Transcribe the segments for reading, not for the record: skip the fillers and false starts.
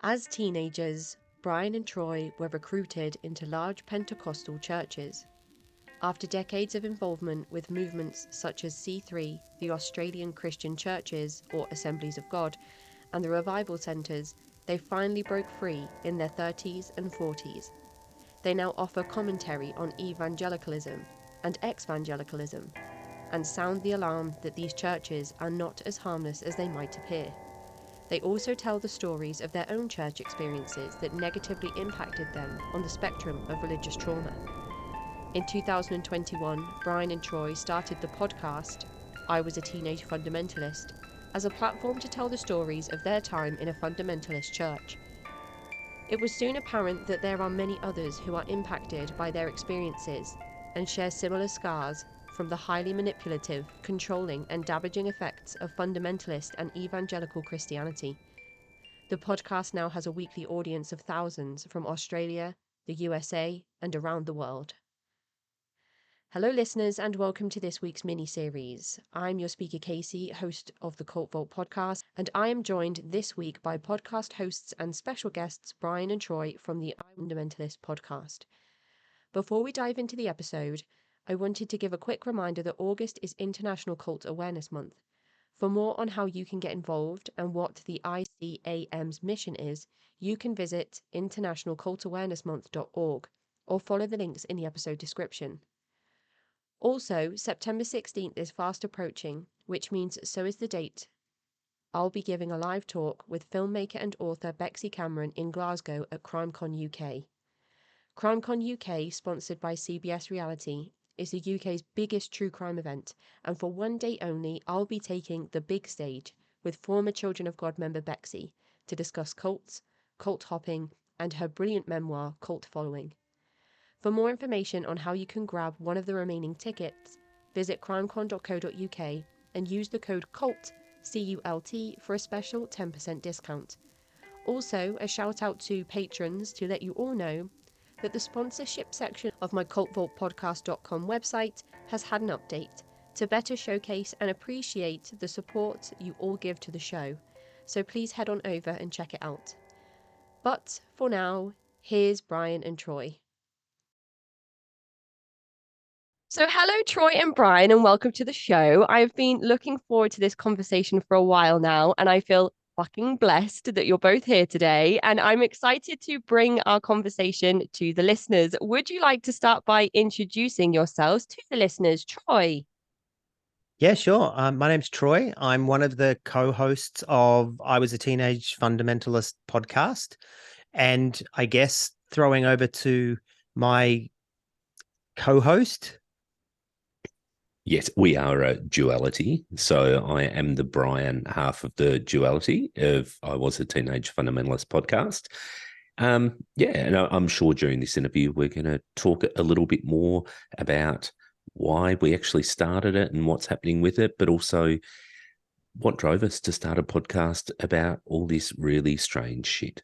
As teenagers, Brian and Troy were recruited into large Pentecostal churches. After decades of involvement with movements such as C3, the Australian Christian Churches or Assemblies of God, and the revival centres, they finally broke free in their 30s and 40s. They now offer commentary on evangelicalism and evangelicalism, and sound the alarm that these churches are not as harmless as they might appear. They also tell the stories of their own church experiences that negatively impacted them on the spectrum of religious trauma. In 2021, Brian and Troy started the podcast, I Was a Teenage Fundamentalist, as a platform to tell the stories of their time in a fundamentalist church. It was soon apparent that there are many others who are impacted by their experiences and share similar scars from the highly manipulative, controlling, and damaging effects of fundamentalist and evangelical Christianity. The podcast now has a weekly audience of thousands from Australia, the USA, and around the world. Hello, listeners, and welcome to this week's mini-series. I'm your speaker, Casey, host of the Cult Vault podcast, and I am joined this week by podcast hosts and special guests Brian and Troy from the Fundamentalist podcast. Before we dive into the episode, I wanted to give a quick reminder that August is International Cult Awareness Month. For more on how you can get involved and what the ICAM's mission is, you can visit internationalcultawarenessmonth.org or follow the links in the episode description. Also, September 16th is fast approaching, which means so is the date. I'll be giving a live talk with filmmaker and author Bexy Cameron in Glasgow at CrimeCon UK. CrimeCon UK, sponsored by CBS Reality, is the UK's biggest true crime event, and for one day only, I'll be taking the big stage with former Children of God member Bexy to discuss cults, cult hopping, and her brilliant memoir, Cult Following. For more information on how you can grab one of the remaining tickets, visit crimecon.co.uk and use the code CULT, C-U-L-T, for a special 10% discount. Also, a shout out to patrons to let you all know that the sponsorship section of my cultvaultpodcast.com website has had an update to better showcase and appreciate the support you all give to the show. So please head on over and check it out. But for now, here's Brian and Troy. So hello, Troy and Brian, and welcome to the show. I've been looking forward to this conversation for a while now, and I feel fucking blessed that you're both here today, and I'm excited to bring our conversation to the listeners. Would you like to start by introducing yourselves to the listeners? Troy. Yeah, sure. My name's Troy. I'm one of the co-hosts of I Was a Teenage Fundamentalist podcast. And I guess throwing over to my co-host. Yes, we are a duality. So I am the Brian half of the duality of I Was a Teenage Fundamentalist podcast. And I'm sure during this interview, we're going to talk a little bit more about why we actually started it and what's happening with it, but also what drove us to start a podcast about all this really strange shit.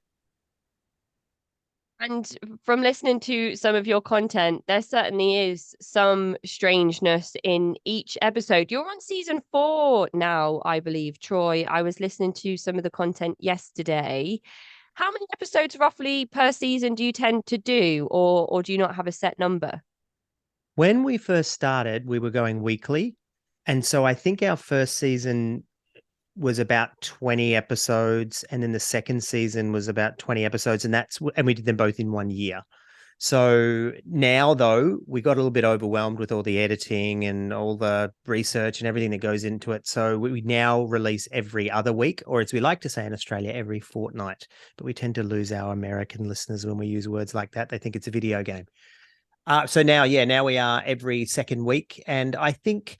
And from listening to some of your content, there certainly is some strangeness in each episode. You're on season 4 now, I believe, Troy. I was listening to some of the content yesterday. How many episodes roughly per season do you tend to do, or do you not have a set number? When we first started, we were going weekly. And so I think our first season was about 20 episodes, and then the second season was about 20 episodes, and we did them both in 1 year. So now, though, we got a little bit overwhelmed with all the editing and all the research and everything that goes into it. So we now release every other week, or as we like to say in Australia, every fortnight. But we tend to lose our American listeners when we use words like that. They think it's a video game. So now we are every second week. And I think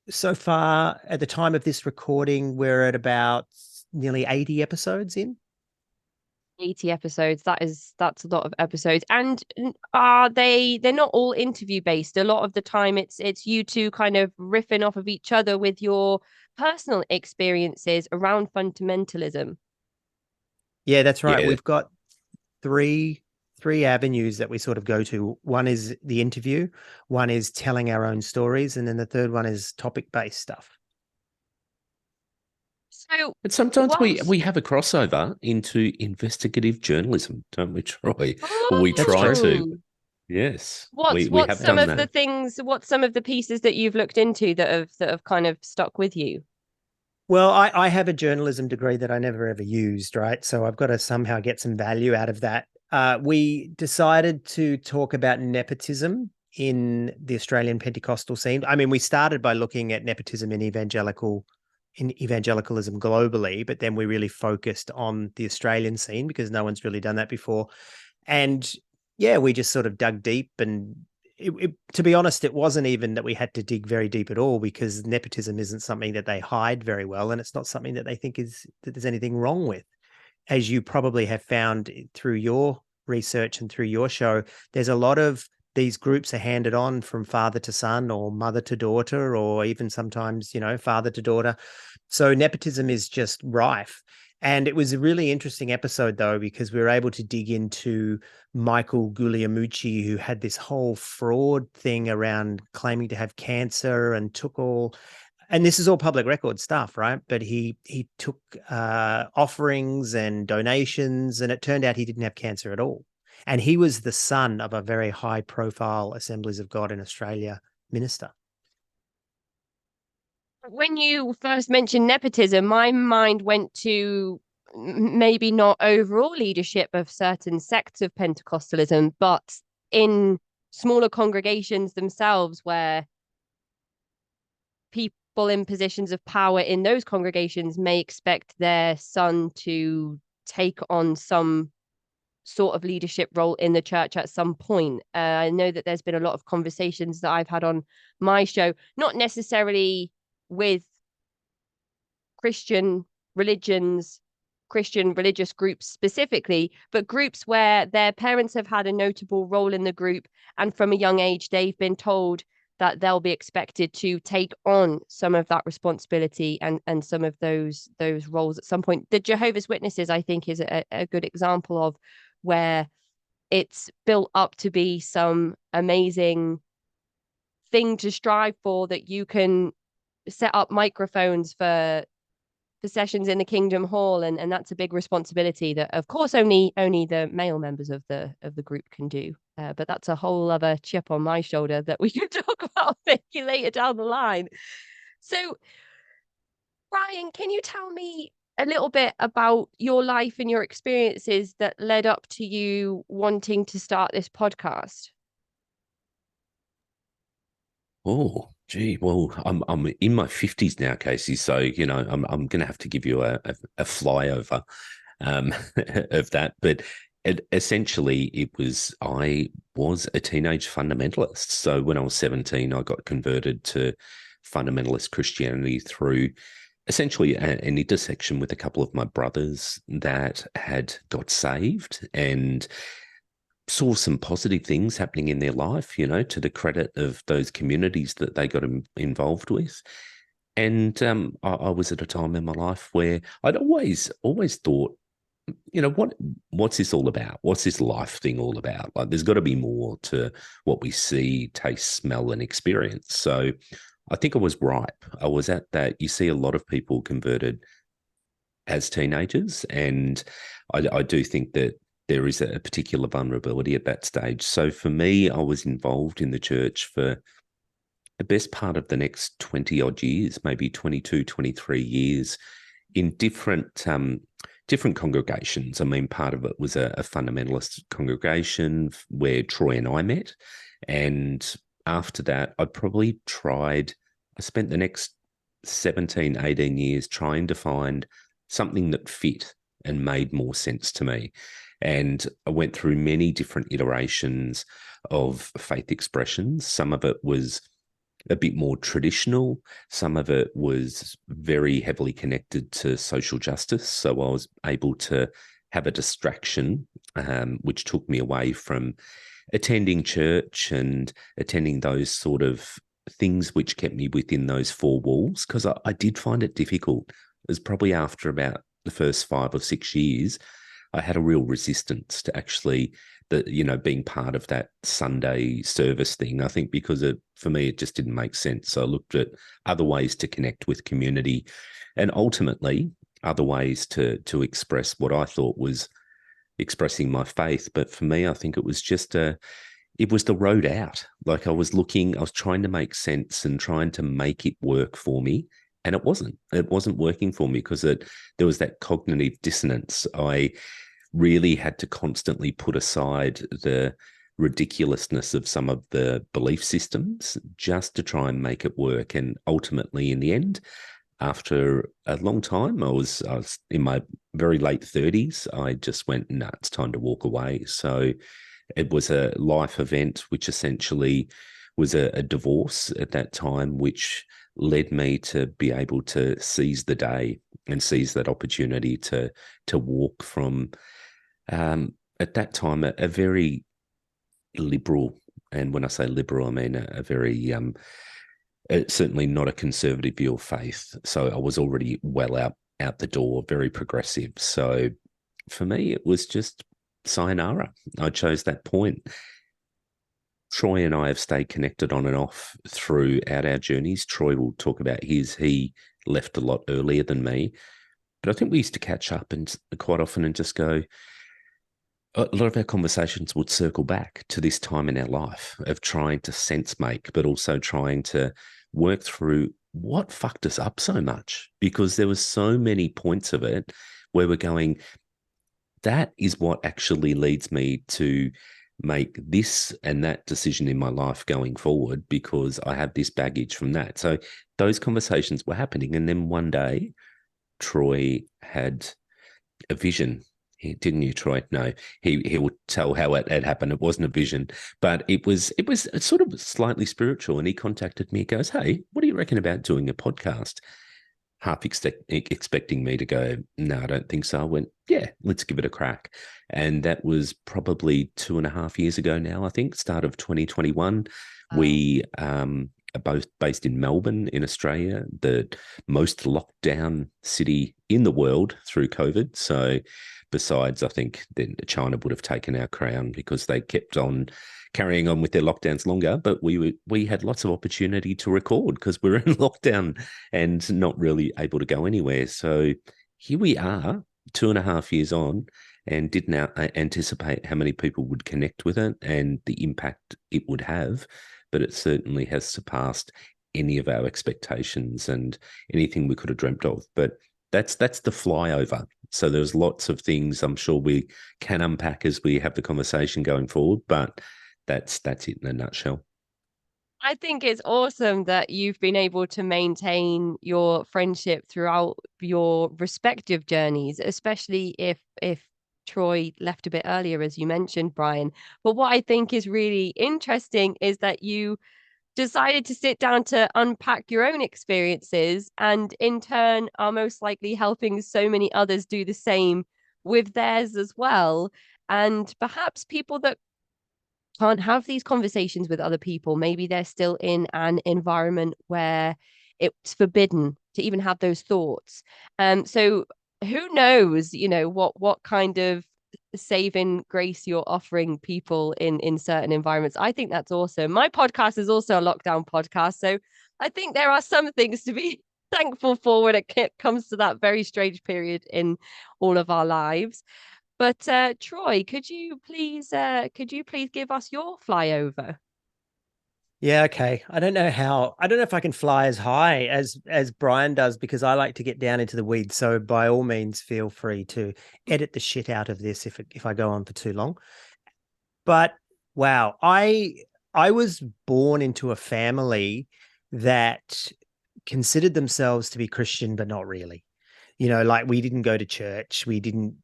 so far, at the time of this recording, we're at about nearly 80 episodes in. 80 episodes. That's a lot of episodes. And they're not all interview based. A lot of the time it's you two kind of riffing off of each other with your personal experiences around fundamentalism. Yeah, that's right. Yeah. We've got three avenues that we sort of go to. One is the interview, one is telling our own stories, and then the third one is topic-based stuff. So So And sometimes we whilst have a crossover into investigative journalism, don't we, Troy? Or we That's try true. to. Yes, what's we what's have some done of the that. things, what's some of the pieces that you've looked into that have kind of stuck with you? Well, I have a journalism degree that I never ever used, right? So I've got to somehow get some value out of that. We decided to talk about nepotism in the Australian Pentecostal scene. I mean, we started by looking at nepotism in evangelicalism globally, but then we really focused on the Australian scene because no one's really done that before. And yeah, we just sort of dug deep and to be honest, it wasn't even that we had to dig very deep at all because nepotism isn't something that they hide very well, and it's not something that they think is that there's anything wrong with. As you probably have found through your research and through your show, there's a lot of these groups are handed on from father to son or mother to daughter, or even sometimes, father to daughter. So nepotism is just rife. And it was a really interesting episode, though, because we were able to dig into Michael Guglielmucci, who had this whole fraud thing around claiming to have cancer and took all, and this is all public record stuff, right? But he took offerings and donations, and it turned out he didn't have cancer at all. And he was the son of a very high profile Assemblies of God in Australia minister. When you first mentioned nepotism, my mind went to maybe not overall leadership of certain sects of Pentecostalism, but in smaller congregations themselves, where people in positions of power in those congregations may expect their son to take on some sort of leadership role in the church at some point. I know that there's been a lot of conversations that I've had on my show, not necessarily with Christian religions, Christian religious groups specifically, but groups where their parents have had a notable role in the group, and from a young age they've been told that they'll be expected to take on some of that responsibility and some of those roles at some point. The Jehovah's Witnesses, I think, is a good example of where it's built up to be some amazing thing to strive for, that you can set up microphones for sessions in the Kingdom Hall, and that's a big responsibility that, of course, only the male members of the group can do. But that's a whole other chip on my shoulder that we can talk about maybe later down the line. So, Brian, can you tell me a little bit about your life and your experiences that led up to you wanting to start this podcast? Oh, gee. Well, I'm in my 50s now, Casey. So I'm going to have to give you a flyover of that. But essentially, I was a teenage fundamentalist. So when I was 17, I got converted to fundamentalist Christianity through essentially an intersection with a couple of my brothers that had got saved and saw some positive things happening in their life, to the credit of those communities that they got involved with. And I was at a time in my life where I'd always thought, what's this all about? What's this life thing all about? Like, there's got to be more to what we see, taste, smell, and experience. So I think I was ripe. I was at that. You see a lot of people converted as teenagers, and I do think that there is a particular vulnerability at that stage. So for me, I was involved in the church for the best part of the next 20 odd years, maybe 22, 23 years, in different congregations. I mean, part of it was a fundamentalist congregation where Troy and I met. And after that, I spent the next 17, 18 years trying to find something that fit and made more sense to me. And I went through many different iterations of faith expressions. Some of it was a bit more traditional. Some of it was very heavily connected to social justice. So I was able to have a distraction, which took me away from attending church and attending those sort of things which kept me within those four walls, because I did find it difficult. It was probably after about the first 5 or 6 years, I had a real resistance to actually being part of that Sunday service thing. I think because for me, it just didn't make sense. So I looked at other ways to connect with community. And ultimately, other ways to express what I thought was expressing my faith. But for me, I think it was just it was the road out. Like I was trying to make sense and trying to make it work for me. And it wasn't working for me because there was that cognitive dissonance. I really had to constantly put aside the ridiculousness of some of the belief systems just to try and make it work. And ultimately, in the end, after a long time, I was in my very late 30s. I just went, no, it's time to walk away. So it was a life event, which essentially was a divorce at that time, which led me to be able to seize the day and seize that opportunity to walk from, at that time, a very liberal, and when I say liberal, I mean a very certainly not a conservative view of faith. So I was already well out the door, very progressive. So for me, it was just sayonara. I chose that point. Troy and I have stayed connected on and off throughout our journeys. Troy will talk about his. He left a lot earlier than me, but I think we used to catch up and quite often and just go. A lot of our conversations would circle back to this time in our life of trying to sense make, but also trying to work through what fucked us up so much, because there were so many points of it where we're going, that is what actually leads me to make this and that decision in my life going forward, because I have this baggage from that. So those conversations were happening. And then one day, Troy had a vision. Didn't you, Troy? No, he will tell how it had happened. It wasn't a vision, but it was sort of slightly spiritual. And he contacted me. He goes, "Hey, what do you reckon about doing a podcast?" Half expecting me to go, "No, I don't think so." I went, "Yeah, let's give it a crack." And that was probably 2.5 years ago now, I think, start of 2021. We are both based in Melbourne in Australia, the most locked down city in the world through COVID. So besides, I think then China would have taken our crown because they kept on carrying on with their lockdowns longer. But we had lots of opportunity to record because we were in lockdown and not really able to go anywhere. So here we are, 2.5 years on, and didn't anticipate how many people would connect with it and the impact it would have. But it certainly has surpassed any of our expectations and anything we could have dreamt of. But that's the flyover. So there's lots of things I'm sure we can unpack as we have the conversation going forward, but that's it in a nutshell. I think it's awesome that you've been able to maintain your friendship throughout your respective journeys, especially if Troy left a bit earlier, as you mentioned, Brian. But what I think is really interesting is that you decided to sit down to unpack your own experiences and in turn are most likely helping so many others do the same with theirs as well. And perhaps people that can't have these conversations with other people, maybe they're still in an environment where it's forbidden to even have those thoughts. So who knows, what kind of saving grace you're offering people in certain environments. I think that's awesome. My podcast is also a lockdown podcast, so I think there are some things to be thankful for when it comes to that very strange period in all of our lives. But Troy, could you please give us your flyover? Yeah, okay. I don't know if I can fly as high as Brian does, because I like to get down into the weeds. So by all means, feel free to edit the shit out of this if I go on for too long. But wow, I was born into a family that considered themselves to be Christian, but not really. Like we didn't go to church. We didn't,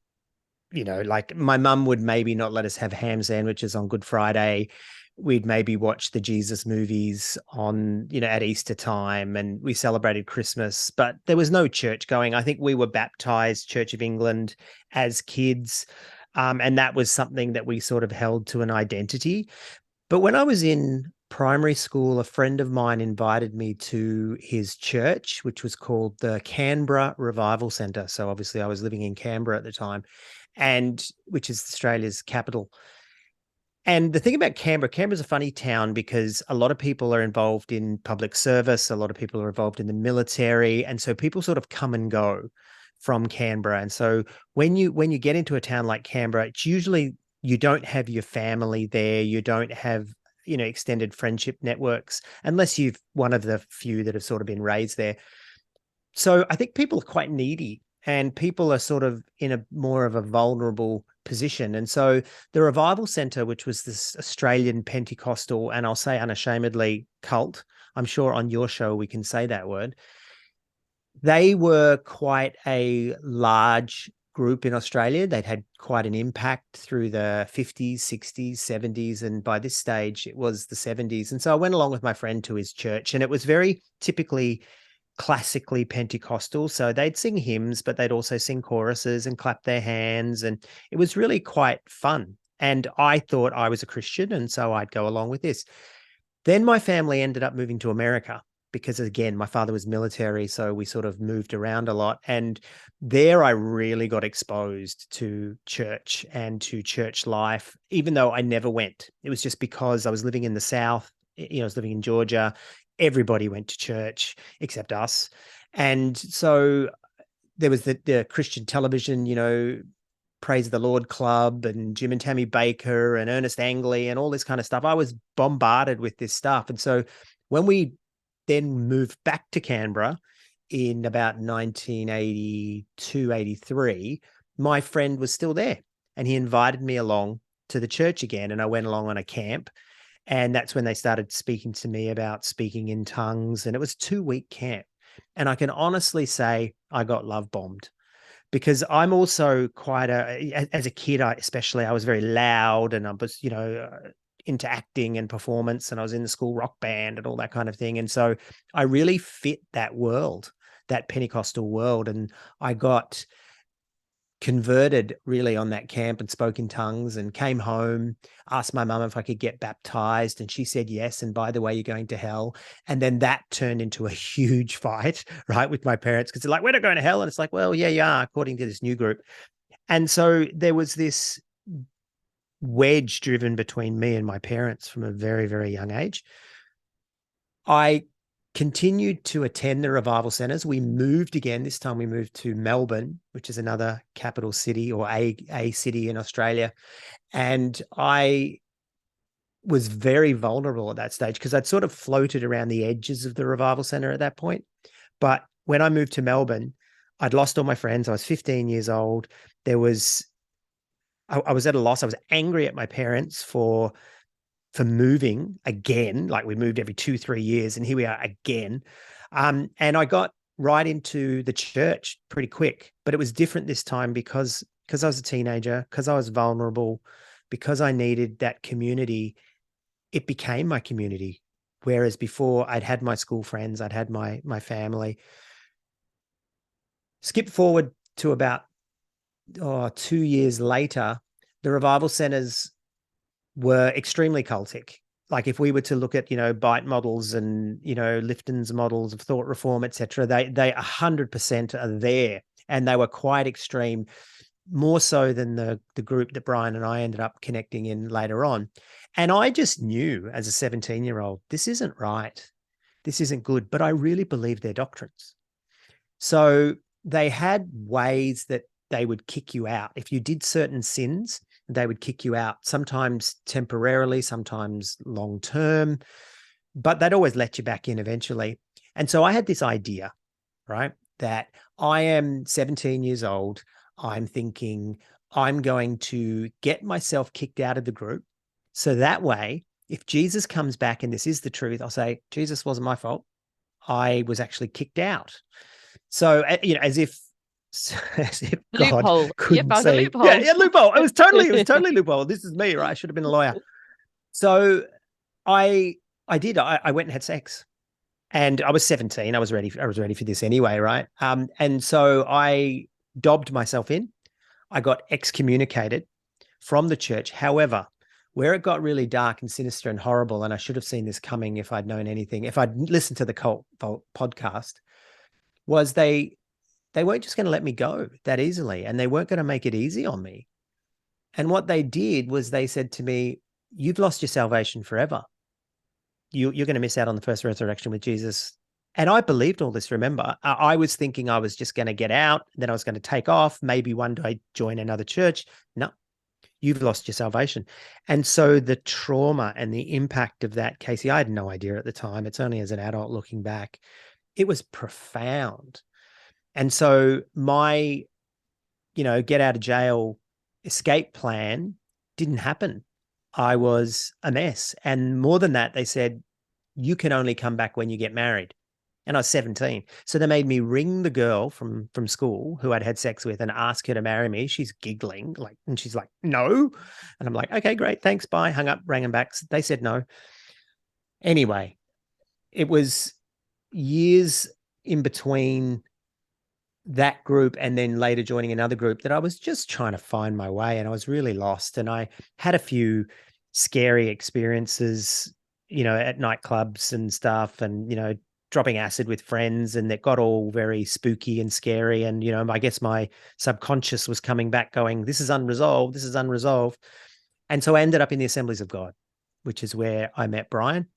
like my mum would maybe not let us have ham sandwiches on Good Friday. We'd maybe watch the Jesus movies on, at Easter time, and we celebrated Christmas, but there was no church going. I think we were baptized Church of England as kids. And that was something that we sort of held to an identity. But when I was in primary school, a friend of mine invited me to his church, which was called the Canberra Revival Centre. So obviously I was living in Canberra at the time, and which is Australia's capital. And the thing about Canberra's a funny town because a lot of people are involved in public service. A lot of people are involved in the military. And so people sort of come and go. from Canberra. And so when you get into a town like Canberra, it's usually you don't have your family there, you don't have, you know, extended friendship networks, unless you've one of the few that have sort of been raised there. So I think people are quite needy, and people are sort of in a more of a vulnerable position. And so the Revival Centre, which was this Australian Pentecostal, and I'll say unashamedly, cult, I'm sure on your show we can say that word, they were quite a large group in Australia. They'd had quite an impact through the 50s, 60s, 70s, and by this stage it was the 70s. And so I went along with my friend to his church, and it was very typically classically Pentecostal. So they'd sing hymns, but they'd also sing choruses and clap their hands, and it was really quite fun. And I thought I was a Christian, and so I'd go along with this. Then my family ended up moving to America because, again, my father was military, so we sort of moved around a lot. And there I really got exposed to church and to church life, even though I never went. It was just because I was living in the South, you know, I was living in Georgia. Everybody went to church except us. And so there was the Christian television, you know, Praise the Lord Club and Jim and Tammy Baker and Ernest Angley and all this kind of stuff. I was bombarded with this stuff. And so when we then moved back to Canberra in about 1982, 83, my friend was still there, and he invited me along to the church again. And I went along on a camp, and that's when they started speaking to me about speaking in tongues. And it was a 2-week camp. And I can honestly say I got love bombed, because I'm also quite as a kid, especially, I was very loud, and I was, you know, into acting and performance, and I was in the school rock band and all that kind of thing. And so I really fit that world, that Pentecostal world. And I got converted really on that camp and spoke in tongues, and came home, asked my mum if I could get baptized, and she said yes. And by the way, you're going to hell. And then that turned into a huge fight, right, with my parents, because they're like, we're not going to hell. And it's like, well, yeah, you are, according to this new group. And so there was this wedge driven between me and my parents from a very, very young age. I continued to attend the revival centers. We moved again. This time we moved to Melbourne, which is another capital city, or a city in Australia. And I was very vulnerable at that stage, because I'd sort of floated around the edges of the revival center at that point. But when I moved to Melbourne, I'd lost all my friends. I was 15 years old. I was at a loss. I was angry at my parents for moving again. Like, we moved every 2-3 years, and here we are again. And I got right into the church pretty quick, but it was different this time because I was a teenager, because I was vulnerable, because I needed that community. It became my community. Whereas before I'd had my school friends, I'd had my family. Skip forward to about 2 years later, the revival centers were extremely cultic. Like, if we were to look at, you know, Bite models and, you know, Lifton's models of thought reform, etc., they 100% are there, and they were quite extreme, more so than the group that Brian and I ended up connecting in later on. And I just knew as a 17-year-old, this isn't right. This isn't good, but I really believed their doctrines. So they had ways that they would kick you out. If you did certain sins, they would kick you out, sometimes temporarily, sometimes long term, but they'd always let you back in eventually. And so I had this idea, right, that I am 17 years old. I'm thinking I'm going to get myself kicked out of the group, so that way, if Jesus comes back and this is the truth, I'll say, Jesus, wasn't my fault. I was actually kicked out. So, you know, as if God Loophole. couldn't Found a say, loophole. yeah, loophole. It was totally loophole. This is me, right? I should have been a lawyer. So I did. I went and had sex, and I was 17. I was ready for this anyway, right? And so I dobbed myself in. I got excommunicated from the church. However, where it got really dark and sinister and horrible, and I should have seen this coming if I'd known anything, if I'd listened to the Cult Vault podcast, was they weren't just going to let me go that easily, and they weren't going to make it easy on me. And what they did was they said to me, you've lost your salvation forever. You're going to miss out on the first resurrection with Jesus, And I believed all this, remember. I was thinking I was just going to get out, then I was going to take off, maybe one day join another church. No, you've lost your salvation. And so the trauma and the impact of that, Casey, I had no idea at the time. It's only as an adult looking back. It was profound. And so my, get out of jail escape plan didn't happen. I was a mess. And more than that, they said, you can only come back when you get married. And I was 17. So they made me ring the girl from school who I'd had sex with and ask her to marry me. She's giggling, and she's like, no. And I'm like, okay, great. Thanks. Bye. Hung up, rang them back. They said no. Anyway, it was years in between that group and then later joining another group that I was just trying to find my way, and I was really lost. And I had a few scary experiences, at nightclubs and stuff, and, dropping acid with friends, and it got all very spooky and scary. And, I guess my subconscious was coming back going, this is unresolved. This is unresolved. And so I ended up in the Assemblies of God, which is where I met Brian.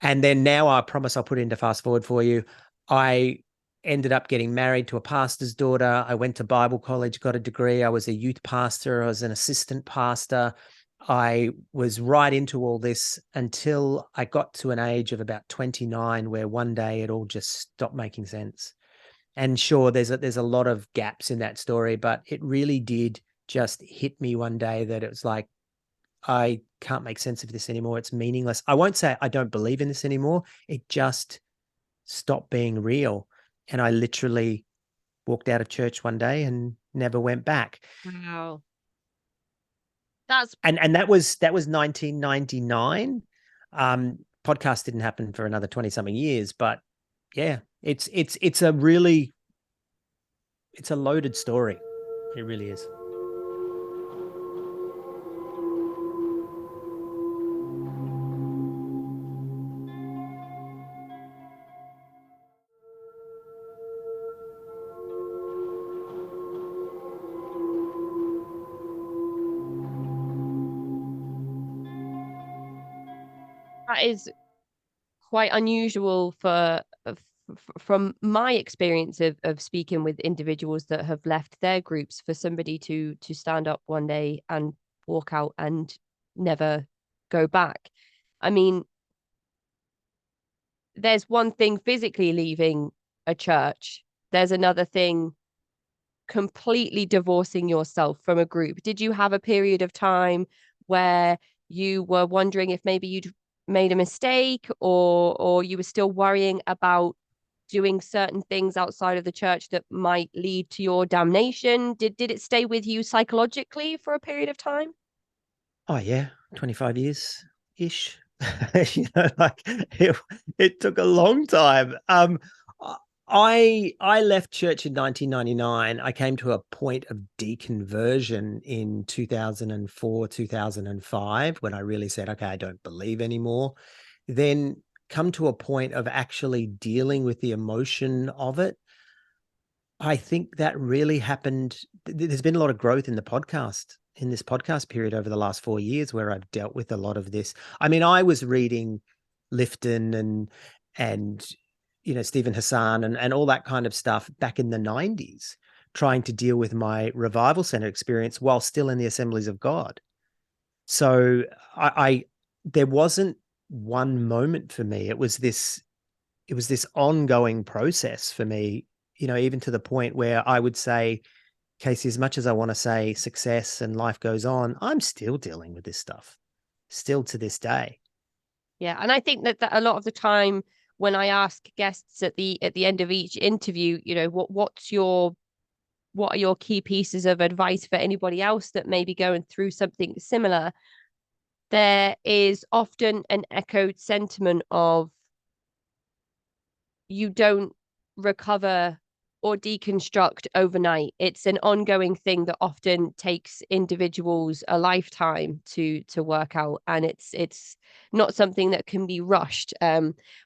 And then now I promise I'll put it into fast forward for you. I ended up getting married to a pastor's daughter. I went to Bible college, got a degree. I was a youth pastor. I was an assistant pastor. I was right into all this until I got to an age of about 29, where one day it all just stopped making sense. And sure, there's a lot of gaps in that story, but it really did just hit me one day that it was like, I can't make sense of this anymore. It's meaningless. I won't say I don't believe in this anymore. It just stopped being real. And I literally walked out of church one day and never went back. Wow. That's And that was 1999. Podcast didn't happen for another 20 something years, but yeah, it's a loaded story. It really is. that is quite unusual from my experience of speaking with individuals that have left their groups, for somebody to stand up one day and walk out and never go back. I mean, there's one thing physically leaving a church. There's another thing completely divorcing yourself from a group. Did you have a period of time where you were wondering if maybe you'd made a mistake, or you were still worrying about doing certain things outside of the church that might lead to your damnation? Did it stay with you psychologically for a period of time? Oh yeah, 25 years ish. It took a long time. I left church in 1999. I came to a point of deconversion in 2004, 2005, when I really said, okay, I don't believe anymore. Then come to a point of actually dealing with the emotion of it. I think that really happened. There's been a lot of growth in this podcast period over the last 4 years, where I've dealt with a lot of this. I mean, I was reading Lifton and Stephen Hassan and all that kind of stuff back in the 90s, trying to deal with my revival center experience while still in the Assemblies of God. So there wasn't one moment for me. It was this ongoing process for me, even to the point where I would say, Casey, as much as I want to say success and life goes on, I'm still dealing with this stuff, still to this day. Yeah, and I think that a lot of the time when I ask guests at the end of each interview, what are your key pieces of advice for anybody else that may be going through something similar, there is often an echoed sentiment of, you don't recover or deconstruct overnight. It's an ongoing thing that often takes individuals a lifetime to work out, and it's not something that can be rushed,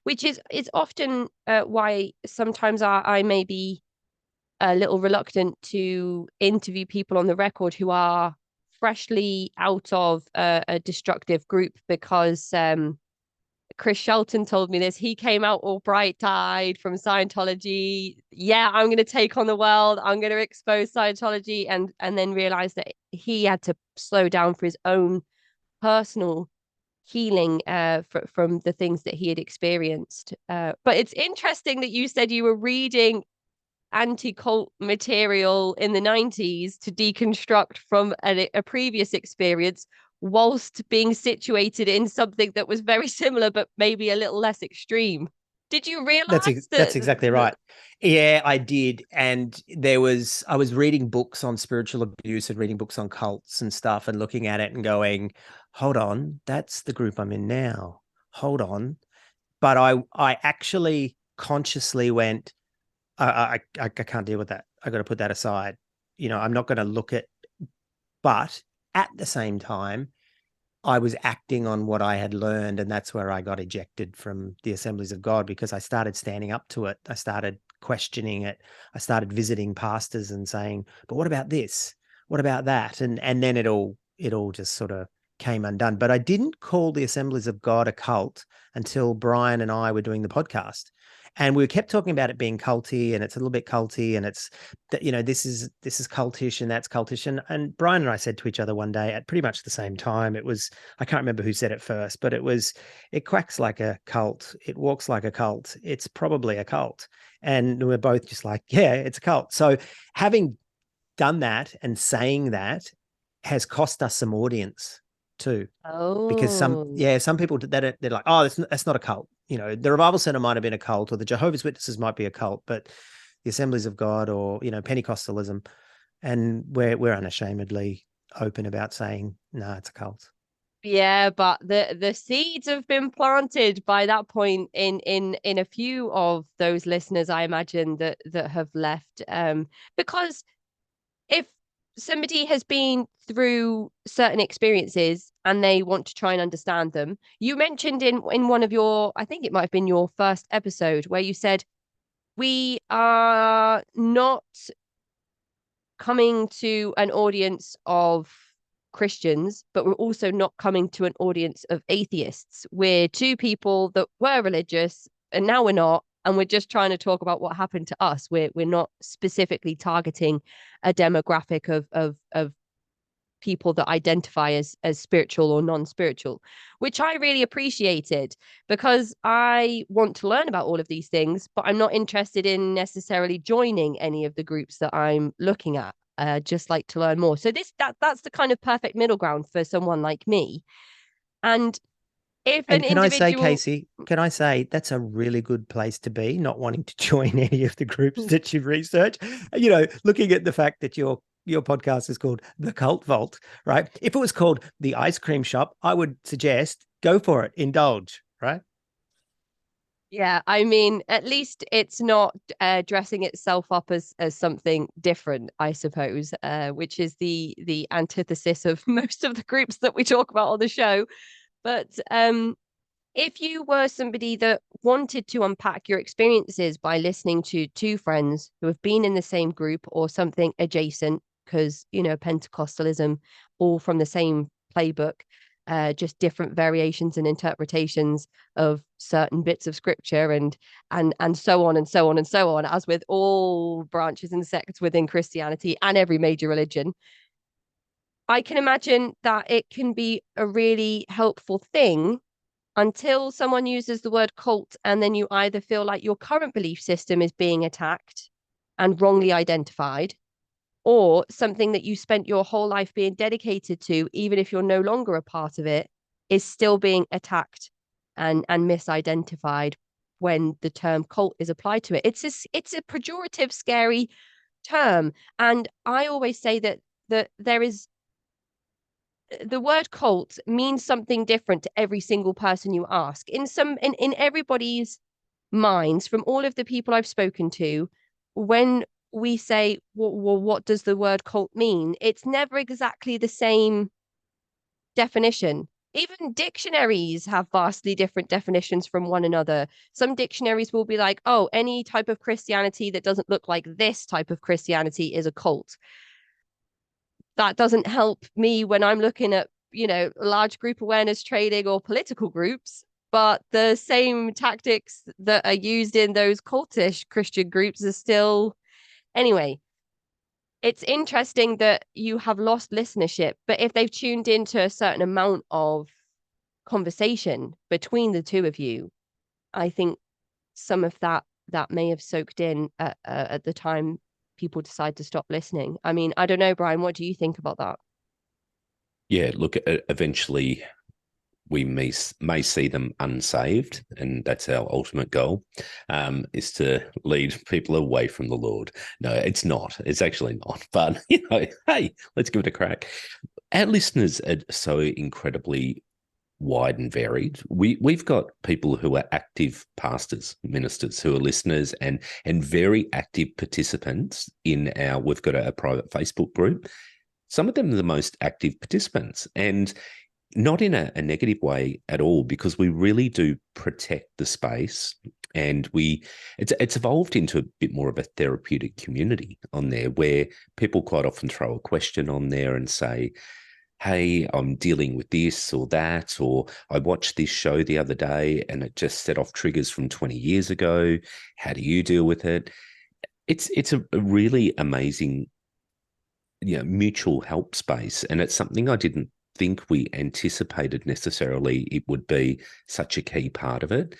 which is often why sometimes I may be a little reluctant to interview people on the record who are freshly out of a destructive group, because Chris Shelton told me this. He came out all bright-eyed from Scientology. Yeah, I'm going to take on the world. I'm going to expose Scientology, and then realized that he had to slow down for his own personal healing from the things that he had experienced. But it's interesting that you said you were reading anti-cult material in the 90s to deconstruct from a previous experience whilst being situated in something that was very similar but maybe a little less extreme. Did you realize That's exactly right. Yeah, I did. And I was reading books on spiritual abuse and reading books on cults and stuff and looking at it and going, hold on, that's the group I'm in now. Hold on. But I actually consciously went, I can't deal with that. I got to put that aside. I'm not going to look at, but at the same time, I was acting on what I had learned, and that's where I got ejected from the Assemblies of God, because I started standing up to it. I started questioning it. I started visiting pastors and saying, "But what about this? What about that?" And then it all just sort of came undone. But I didn't call the Assemblies of God a cult until Brian and I were doing the podcast. And we kept talking about it being culty, and it's a little bit culty, and it's that, this is cultish and that's cultish. And Brian and I said to each other one day at pretty much the same time, I can't remember who said it first, but it quacks like a cult, it walks like a cult, it's probably a cult. And we're both just like, yeah, it's a cult. So having done that and saying that has cost us some audience too. Because some people they're like, oh, that's not a cult. The Revival Center might have been a cult, or the Jehovah's Witnesses might be a cult, but the Assemblies of God, or Pentecostalism, and we're unashamedly open about saying, no, it's a cult. Yeah, but the seeds have been planted by that point in a few of those listeners, I imagine, that have left. Because if somebody has been through certain experiences and they want to try and understand them, you mentioned in one of your, I think it might have been your first episode, where you said, we are not coming to an audience of Christians, but we're also not coming to an audience of atheists. We're two people that were religious and now we're not, and we're just trying to talk about what happened to us. We're not specifically targeting a demographic of people that identify as spiritual or non-spiritual, which I really appreciated, because I want to learn about all of these things, but I'm not interested in necessarily joining any of the groups that I'm looking at. Just like to learn more. So that's the kind of perfect middle ground for someone like me. And if an can individual... I say, Casey, that's a really good place to be, not wanting to join any of the groups that you've researched. Looking at the fact that your podcast is called The Cult Vault, right? If it was called The Ice Cream Shop, I would suggest go for it, indulge, right? Yeah, I mean, at least it's not dressing itself up as something different, I suppose, which is the antithesis of most of the groups that we talk about on the show. But if you were somebody that wanted to unpack your experiences by listening to two friends who have been in the same group or something adjacent, because, Pentecostalism, all from the same playbook, just different variations and interpretations of certain bits of scripture, and so on and so on and so on, as with all branches and sects within Christianity and every major religion. I can imagine that it can be a really helpful thing until someone uses the word cult, and then you either feel like your current belief system is being attacked and wrongly identified, or something that you spent your whole life being dedicated to, even if you're no longer a part of it, is still being attacked and misidentified when the term cult is applied to it. It's a pejorative, scary term. And I always say that there is... the word cult means something different to every single person you ask. In everybody's minds, from all of the people I've spoken to, when we say, well, what does the word cult mean? It's never exactly the same definition. Even dictionaries have vastly different definitions from one another. Some dictionaries will be like, oh, any type of Christianity that doesn't look like this type of Christianity is a cult. That doesn't help me when I'm looking at, large group awareness trading or political groups. but the same tactics that are used in those cultish Christian groups are still. Anyway, it's interesting that you have lost listenership, but if they've tuned into a certain amount of conversation between the two of you, I think some of that may have soaked in at the time people decide to stop listening. I mean, I don't know, Brian, what do you think about that? Yeah, look, eventually we may see them unsaved, and that's our ultimate goal, is to lead people away from the Lord. No, it's not. It's actually not. But, hey, let's give it a crack. Our listeners are so incredibly wide and varied. We've got people who are active pastors, ministers, who are listeners and very active participants in our. We've got a private Facebook group. Some of them are the most active participants, and not in a negative way at all, because we really do protect the space, and it's evolved into a bit more of a therapeutic community on there, where people quite often throw a question on there and say, hey, I'm dealing with this or that, or I watched this show the other day and it just set off triggers from 20 years ago. How do you deal with it? It's a really amazing, mutual help space. And it's something I didn't think we anticipated necessarily it would be such a key part of it.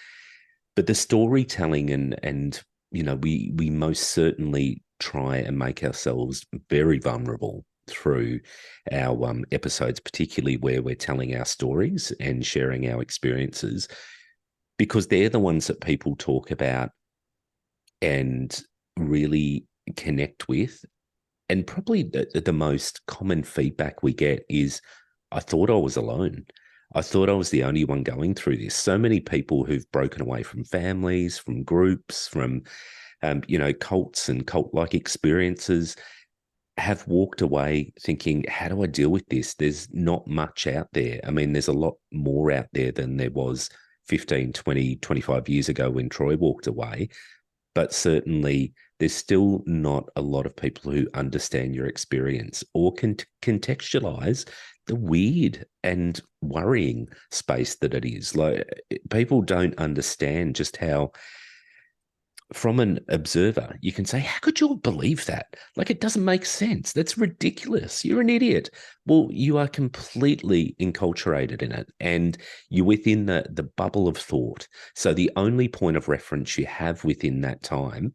But the storytelling and we most certainly try and make ourselves very vulnerable through our episodes, particularly where we're telling our stories and sharing our experiences, because they're the ones that people talk about and really connect with. And probably the most common feedback we get is, I thought I was alone. I thought I was the only one going through this. So many people who've broken away from families, from groups, from, cults and cult-like experiences, have walked away thinking, how do I deal with this? There's not much out there. I mean, there's a lot more out there than there was 15, 20, 25 years ago when Troy walked away. But certainly there's still not a lot of people who understand your experience or can contextualize the weird and worrying space that it is. Like, people don't understand just how, from an observer, you can say, how could you believe that? Like, it doesn't make sense. That's ridiculous. You're an idiot. Well, you are completely enculturated in it, and you're within the bubble of thought. So the only point of reference you have within that time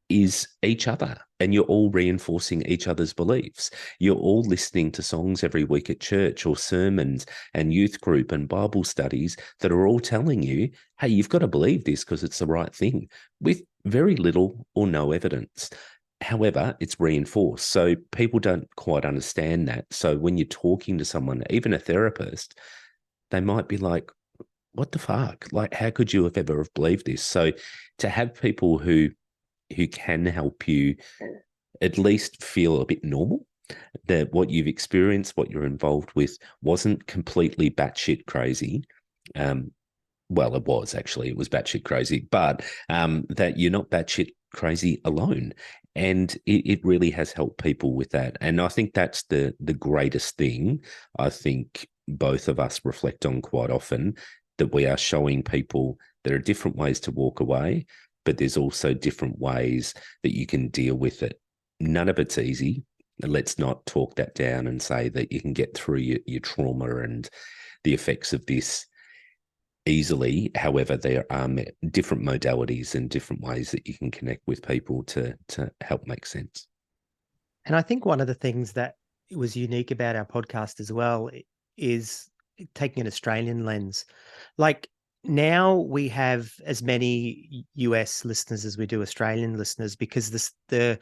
is each other, and you're all reinforcing each other's beliefs. You're all listening to songs every week at church, or sermons and youth group and Bible studies that are all telling you, hey, you've got to believe this because it's the right thing, with very little or no evidence. However, it's reinforced. So people don't quite understand that. So when you're talking to someone, even a therapist, they might be like, what the fuck? Like, how could you have ever have believed this? So to have people who can help you at least feel a bit normal, that what you've experienced, what you're involved with, wasn't completely batshit crazy. Well, it was actually, it was batshit crazy, but that you're not batshit crazy alone. And it really has helped people with that. And I think that's the greatest thing I think both of us reflect on quite often, that we are showing people there are different ways to walk away, but there's also different ways that you can deal with it. None of it's easy. Let's not talk that down and say that you can get through your trauma and the effects of this easily. However, there are different modalities and different ways that you can connect with people to help make sense. And I think one of the things that was unique about our podcast as well is taking an Australian lens. Like, now we have as many US listeners as we do Australian listeners, because the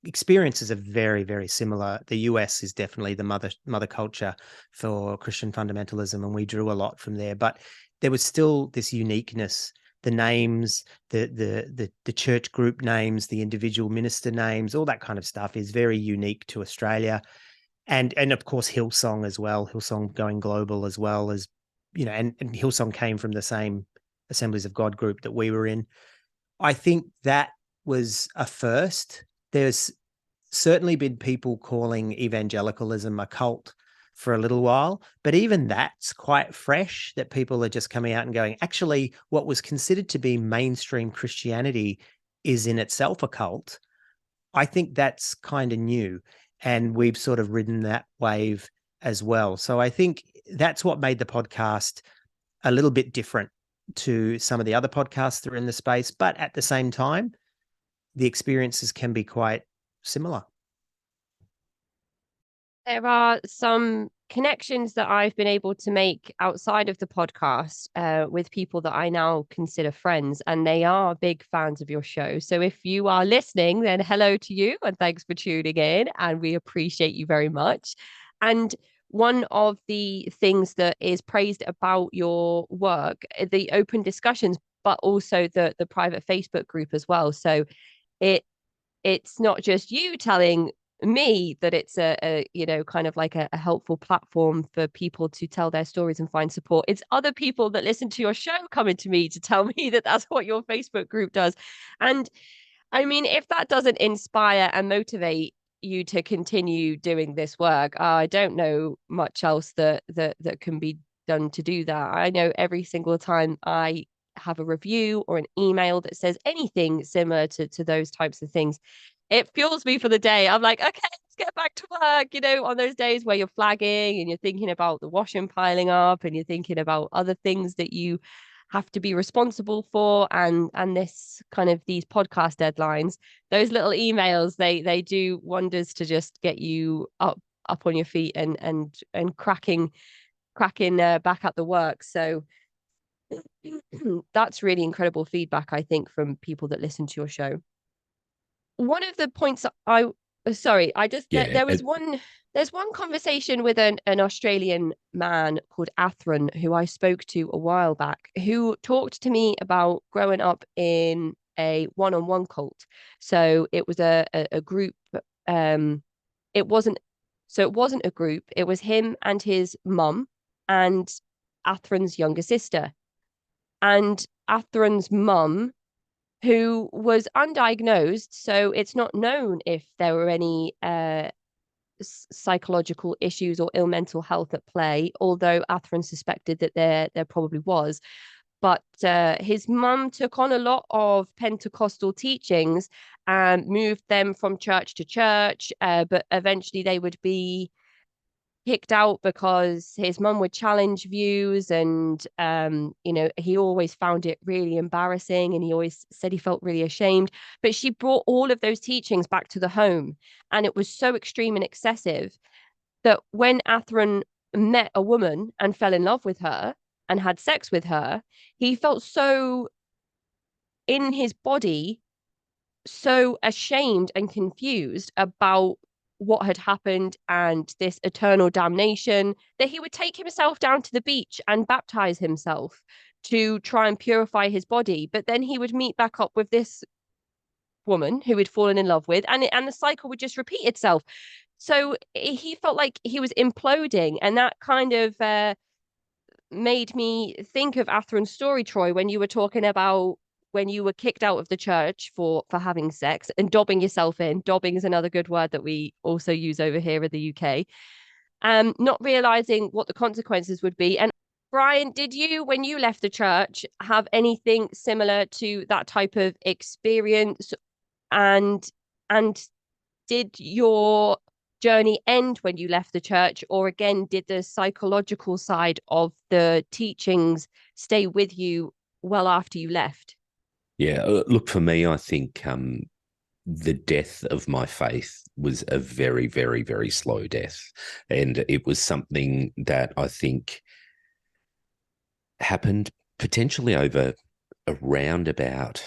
experiences are very, very similar. The US is definitely the mother culture for Christian fundamentalism, and we drew a lot from there. But there was still this uniqueness. The names, the church group names, the individual minister names, all that kind of stuff is very unique to Australia. And of course Hillsong as well. Hillsong going global as well, as and Hillsong came from the same Assemblies of God group that we were in. I think that was a first. There's certainly been people calling evangelicalism a cult for a little while. But even that's quite fresh, that people are just coming out and going, actually, what was considered to be mainstream Christianity is in itself a cult. I think that's kind of new. And we've sort of ridden that wave as well. So I think that's what made the podcast a little bit different to some of the other podcasts that are in the space. But at the same time, the experiences can be quite similar. There are some connections that I've been able to make outside of the podcast with people that I now consider friends, and they are big fans of your show. So if you are listening, then hello to you and thanks for tuning in. And we appreciate you very much. And one of the things that is praised about your work, the open discussions, but also the private Facebook group as well. So it's not just you telling me that it's a kind of like a helpful platform for people to tell their stories and find support. It's other people that listen to your show coming to me to tell me that that's what your Facebook group does. And I mean, if that doesn't inspire and motivate you to continue doing this work, I don't know much else that can be done to do that. I know every single time I have a review or an email that says anything similar to those types of things, it fuels me for the day. I'm like, okay, let's get back to work. On those days where you're flagging and you're thinking about the washing piling up and you're thinking about other things that you have to be responsible for, and this kind of these podcast deadlines, those little emails, they do wonders to just get you up on your feet and cracking back at the work. So that's really incredible feedback, I think, from people that listen to your show. One of the points sorry, I just Yeah. there's one conversation with an Australian man called Athron who I spoke to a while back, who talked to me about growing up in a one-on-one cult. So it was a group. It wasn't a group. It was him and his mum and Athron's younger sister. And Athron's mum, who was undiagnosed, so it's not known if there were any psychological issues or ill mental health at play, although Athron suspected that there probably was. But his mum took on a lot of Pentecostal teachings and moved them from church to church, but eventually they would be kicked out because his mum would challenge views, and he always found it really embarrassing, and he always said he felt really ashamed. But she brought all of those teachings back to the home, and it was so extreme and excessive that when Athron met a woman and fell in love with her and had sex with her, he felt so in his body, so ashamed and confused about what had happened and this eternal damnation, that he would take himself down to the beach and baptize himself to try and purify his body. But then he would meet back up with this woman who he'd fallen in love with, and the cycle would just repeat itself. So he felt like he was imploding, and that kind of made me think of Athron's story, Troy, when you were talking about when you were kicked out of the church for having sex and dobbing yourself in. Dobbing is another good word that we also use over here in the UK. Not realizing what the consequences would be. And Brian, did you, when you left the church, have anything similar to that type of experience? And did your journey end when you left the church, or again, did the psychological side of the teachings stay with you well after you left? Yeah, look, for me, I think the death of my faith was a very, very, very slow death. And it was something that I think happened potentially over around about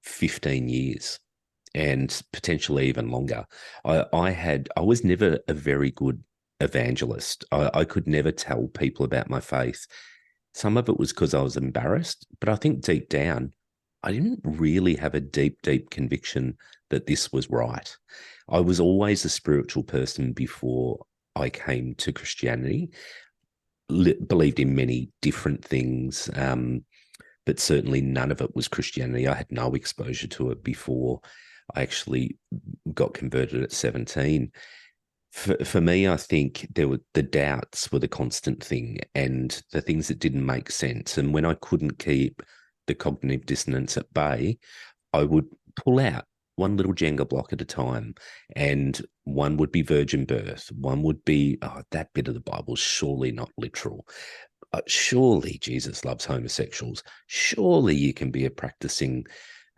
15 years and potentially even longer. I was never a very good evangelist. I could never tell people about my faith. Some of it was because I was embarrassed, but I think deep down, I didn't really have a deep, deep conviction that this was right. I was always a spiritual person before I came to Christianity, believed in many different things, but certainly none of it was Christianity. I had no exposure to it before I actually got converted at 17. For me, I think the doubts were the constant thing, and the things that didn't make sense. And when I couldn't keep the cognitive dissonance at bay, I would pull out one little Jenga block at a time, and one would be virgin birth. One would be, oh, that bit of the Bible is surely not literal. Surely Jesus loves homosexuals. Surely you can be a practicing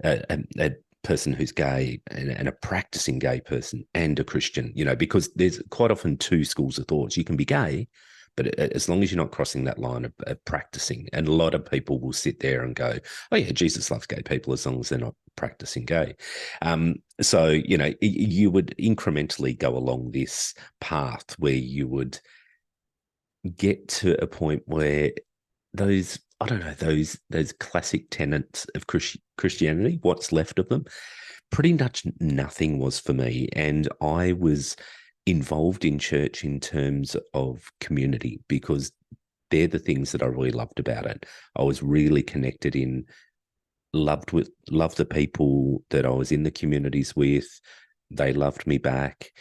a person who's gay and a practicing gay person and a Christian, because there's quite often two schools of thoughts. You can be gay, but as long as you're not crossing that line of practicing, and a lot of people will sit there and go, oh yeah, Jesus loves gay people as long as they're not practicing gay. So, you would incrementally go along this path where you would get to a point where those, I don't know, those classic tenets of Christianity, what's left of them, pretty much nothing was for me. And I was involved in church in terms of community, because they're the things that I really loved about it. I was really connected loved the people that I was in the communities with. They loved me back.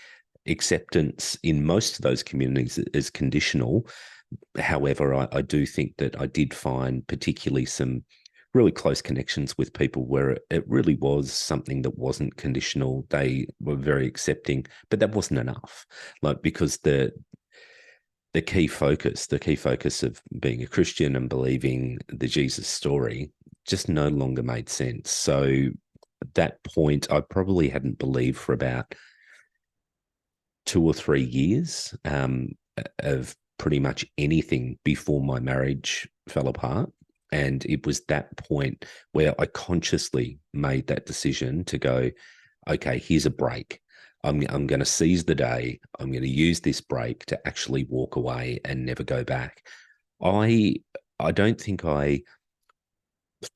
Acceptance in most of those communities is conditional. However, I do think that I did find particularly some really close connections with people where it really was something that wasn't conditional. They were very accepting, but that wasn't enough. Because the key focus of being a Christian and believing the Jesus story just no longer made sense. So at that point, I probably hadn't believed for about 2 or 3 years of pretty much anything before my marriage fell apart. And it was that point where I consciously made that decision to go, okay, here's a break. I'm going to seize the day. I'm going to use this break to actually walk away and never go back. I don't think I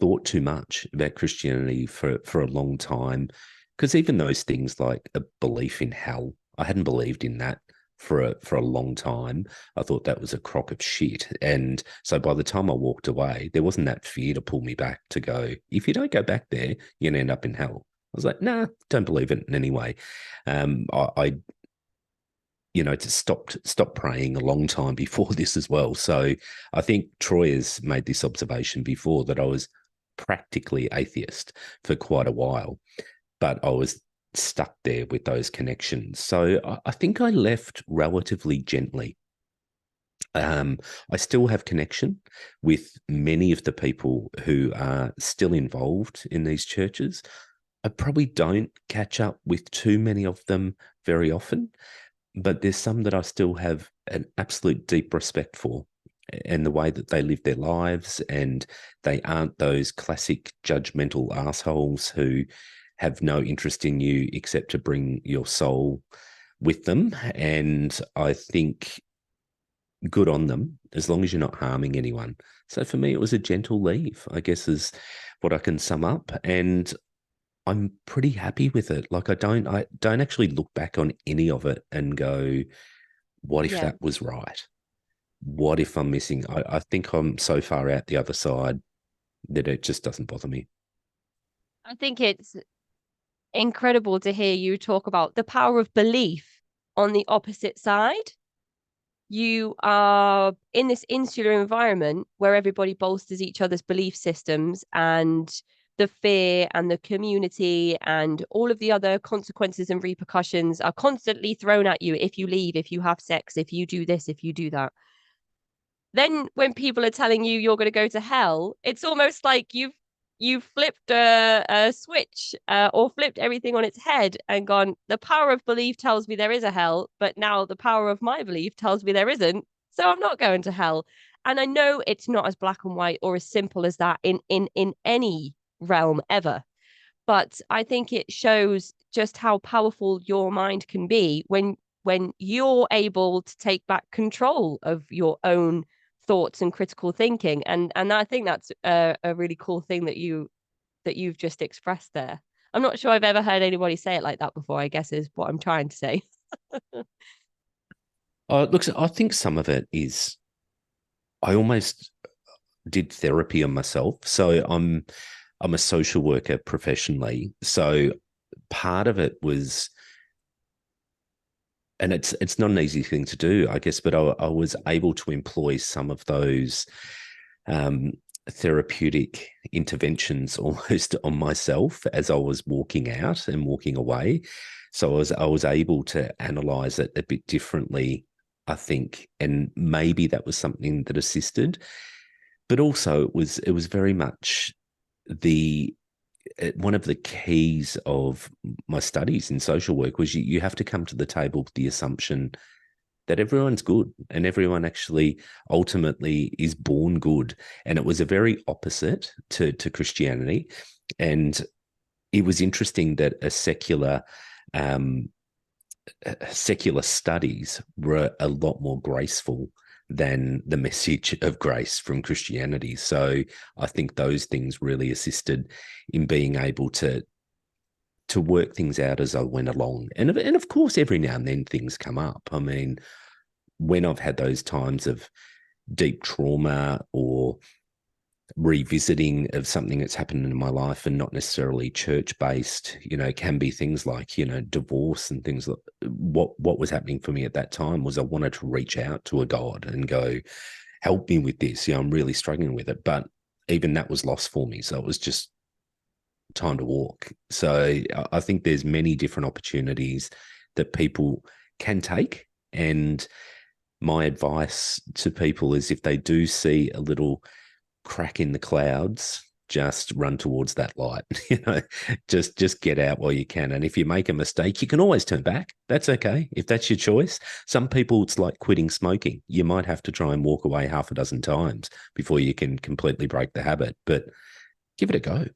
thought too much about Christianity for a long time, because even those things like a belief in hell, I hadn't believed in that for a long time. I thought that was a crock of shit. And so by the time I walked away, there wasn't that fear to pull me back to go, if you don't go back there, you're going to end up in hell. I was like, nah, don't believe it in any way. I to stop praying a long time before this as well. So I think Troy has made this observation before, that I was practically atheist for quite a while, but I was stuck there with those connections. So I think I left relatively gently. I still have connection with many of the people who are still involved in these churches. I probably don't catch up with too many of them very often, but there's some that I still have an absolute deep respect for, and the way that they live their lives, and they aren't those classic judgmental assholes who have no interest in you except to bring your soul with them. And I think good on them, as long as you're not harming anyone. So for me, it was a gentle leave, I guess, is what I can sum up. And I'm pretty happy with it. Like I don't actually look back on any of it and go, what if that was right? What if I'm missing? I think I'm so far out the other side that it just doesn't bother me. I think it's incredible to hear you talk about the power of belief on the opposite side. You are in this insular environment where everybody bolsters each other's belief systems, and the fear and the community and all of the other consequences and repercussions are constantly thrown at you if you leave, if you have sex, if you do this, if you do that. Then when people are telling you you're going to go to hell, it's almost like you've flipped a switch or flipped everything on its head and gone, the power of belief tells me there is a hell, but now the power of my belief tells me there isn't, so I'm not going to hell. And I know it's not as black and white or as simple as that in any realm ever, but I think it shows just how powerful your mind can be when you're able to take back control of your own thoughts and critical thinking. And I think that's a really cool thing that you've just expressed there. I'm not sure I've ever heard anybody say it like that before, I guess is what I'm trying to say. Look, I think some of it is, I almost did therapy on myself. So I'm a social worker professionally. So part of it was and it's not an easy thing to do, I guess, but I was able to employ some of those um, therapeutic interventions almost on myself as I was walking out and walking away. So I was able to analyze it a bit differently, I think, and maybe that was something that assisted. But also, it was very much the one of the keys of my studies in social work was you have to come to the table with the assumption that everyone's good and everyone actually ultimately is born good. And it was a very opposite to Christianity. And it was interesting that um, secular studies were a lot more graceful than the message of grace from Christianity. So I think those things really assisted in being able to work things out as I went along. And of course, every now and then things come up. I mean, when I've had those times of deep trauma or revisiting of something that's happened in my life and not necessarily church based, can be things like, divorce and things like what was happening for me at that time was I wanted to reach out to a God and go, help me with this. I'm really struggling with it. But even that was lost for me. So it was just time to walk. So I think there's many different opportunities that people can take. And my advice to people is if they do see a little crack in the clouds, just run towards that light. Just get out while you can. And if you make a mistake, you can always turn back. That's okay if that's your choice. Some people, it's like quitting smoking. You might have to try and walk away half a dozen times before you can completely break the habit, but give it a go.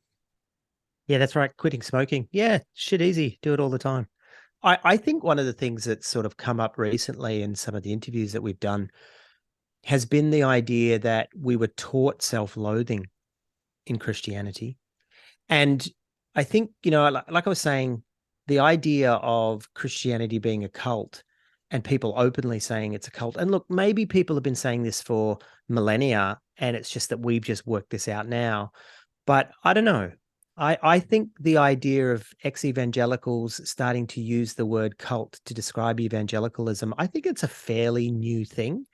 Yeah, that's right. Quitting smoking. Yeah, shit easy. Do it all the time. I think one of the things that's sort of come up recently in some of the interviews that we've done has been the idea that we were taught self-loathing in Christianity. And I think, like I was saying, the idea of Christianity being a cult and people openly saying it's a cult. And look, maybe people have been saying this for millennia, and it's just that we've just worked this out now. But I don't know. I think the idea of ex-evangelicals starting to use the word cult to describe evangelicalism, I think it's a fairly new thing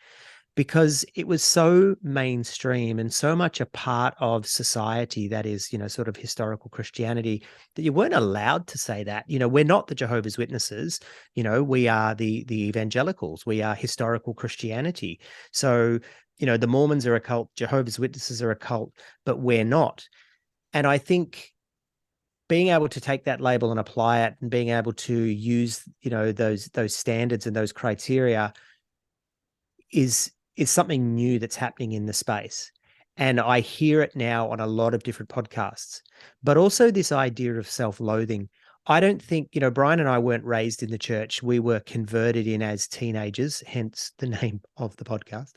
because it was so mainstream and so much a part of society that is, sort of historical Christianity that you weren't allowed to say that. We're not the Jehovah's Witnesses. We are the evangelicals. We are historical Christianity. So, the Mormons are a cult, Jehovah's Witnesses are a cult, but we're not. And I think being able to take that label and apply it and being able to use, those standards and those criteria is something new that's happening in the space. And I hear it now on a lot of different podcasts, but also this idea of self-loathing. I don't think, Brian and I weren't raised in the church. We were converted in as teenagers, hence the name of the podcast.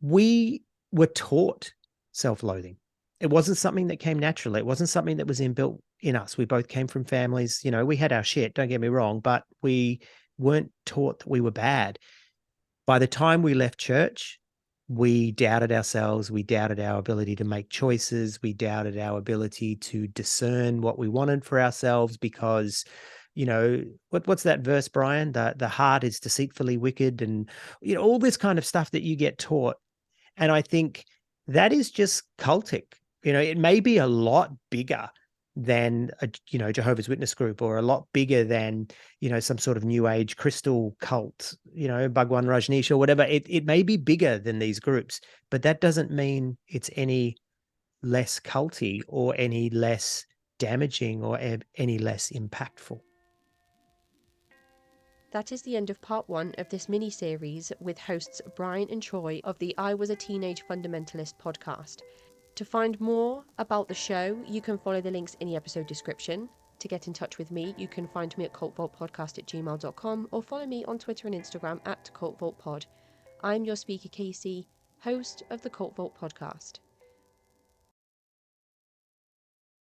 We were taught self-loathing. It wasn't something that came naturally. It wasn't something that was inbuilt in us. We both came from families, we had our shit, don't get me wrong, but we weren't taught that we were bad. By the time we left church, we doubted ourselves. We doubted our ability to make choices. We doubted our ability to discern what we wanted for ourselves because, what's that verse, Brian? The heart is deceitfully wicked and, all this kind of stuff that you get taught. And I think that is just cultic. It may be a lot bigger than a, Jehovah's Witness group or a lot bigger than, some sort of new age crystal cult, Bhagwan Rajneesh or whatever. It may be bigger than these groups, but that doesn't mean it's any less culty or any less damaging or any less impactful. That is the end of part 1 of this mini-series with hosts Brian and Troy of the I Was a Teenage Fundamentalist podcast. To find more about the show, you can follow the links in the episode description. To get in touch with me, you can find me at cultvaultpodcast@gmail.com or follow me on Twitter and Instagram @cultvaultpod. I'm your speaker Casey, host of the Cult Vault podcast.